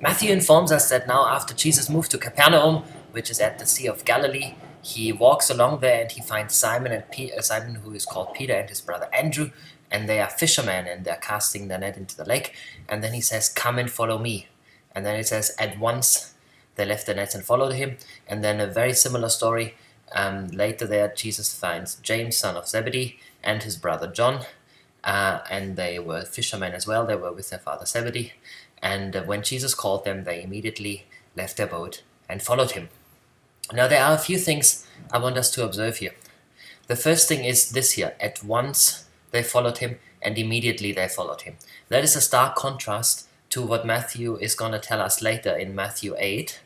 Matthew informs us that now after Jesus moved to Capernaum, which is at the Sea of Galilee, he walks along there and he finds Simon, who is called Peter, and his brother Andrew, and they are fishermen and they're casting their net into the lake. And then he says, "Come and follow me." And then it says, at once they left their nets and followed him. And then a very similar story. Later there, Jesus finds James, son of Zebedee, and his brother John, and they were fishermen as well. They were with their father Zebedee. And when Jesus called them, they immediately left their boat and followed him. Now, there are a few things I want us to observe here. The first thing is this here: at once they followed him, and immediately they followed him. That is a stark contrast to what Matthew is going to tell us later in Matthew 8,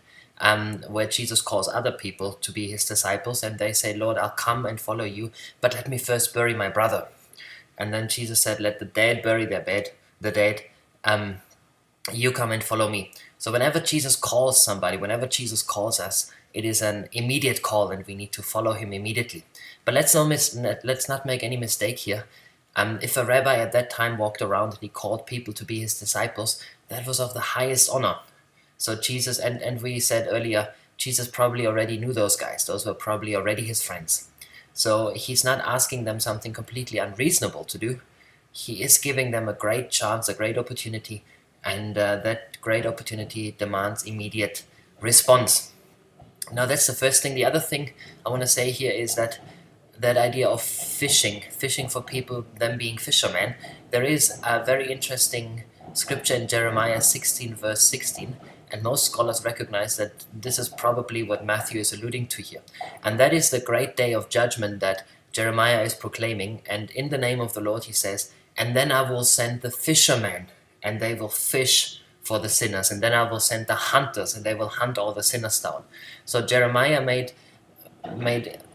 where Jesus calls other people to be his disciples, and they say, "Lord, I'll come and follow you, but let me first bury my brother." And then Jesus said, "Let the dead bury the dead. You come and follow me." So whenever Jesus calls somebody, whenever Jesus calls us, it is an immediate call, and we need to follow him immediately. But let's not make any mistake here. If a rabbi at that time walked around and he called people to be his disciples, that was of the highest honor. So Jesus, and we said earlier, Jesus probably already knew those guys. Those were probably already his friends. So he's not asking them something completely unreasonable to do. He is giving them a great chance, a great opportunity, and that great opportunity demands immediate response. Now that's the first thing. The other thing I want to say here is that idea of fishing for people, them being fishermen. There is a very interesting scripture in Jeremiah 16 verse 16, and most scholars recognize that this is probably what Matthew is alluding to here. And that is the great day of judgment that Jeremiah is proclaiming. And in the name of the Lord, he says, "And then I will send the fishermen, and they will fish for the sinners. And then I will send the hunters, and they will hunt all the sinners down." So Jeremiah made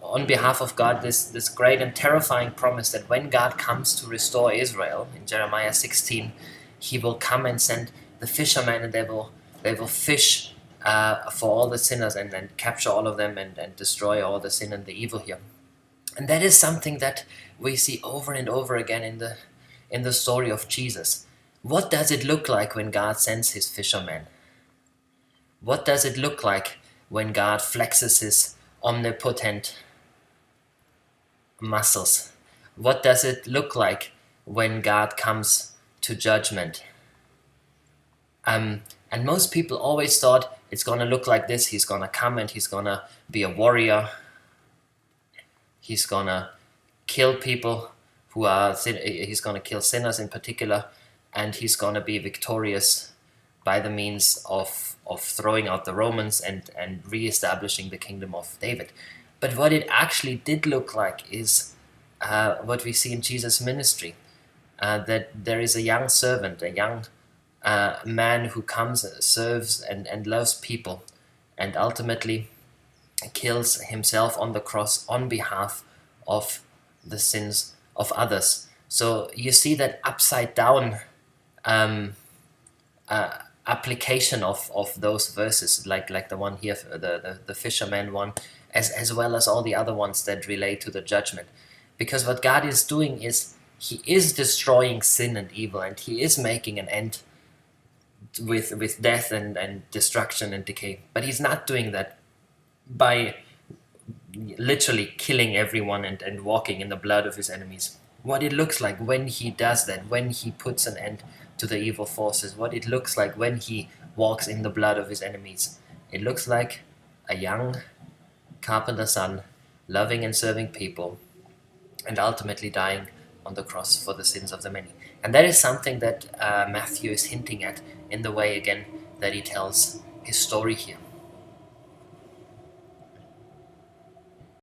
on behalf of God this great and terrifying promise that when God comes to restore Israel in Jeremiah 16, he will come and send the fishermen, and they will fish for all the sinners and capture all of them and destroy all the sin and the evil here. And that is something that we see over and over again in the story of Jesus. What does it look like when God sends his fishermen? What does it look like when God flexes his omnipotent muscles? What does it look like when God comes to judgment? And most people always thought it's going to look like this. He's going to come and he's going to be a warrior. He's going to kill people he's going to kill sinners in particular, and he's going to be victorious by the means of throwing out the Romans and re-establishing the kingdom of David. But what it actually did look like is what we see in Jesus' ministry, that there is a young servant, a young man who comes, serves and loves people, and ultimately kills himself on the cross on behalf of the sins of others. So you see that upside down application of those verses, like the one here, the fisherman one, as well as all the other ones that relate to the judgment. Because what God is doing is he is destroying sin and evil, and he is making an end with death and destruction and decay. But he's not doing that by literally killing everyone and walking in the blood of his enemies. What it looks like when he does that, when he puts an end to the evil forces, what it looks like when he walks in the blood of his enemies. It looks like a young carpenter's son, loving and serving people, and ultimately dying on the cross for the sins of the many. And that is something that Matthew is hinting at in the way, again, that he tells his story here.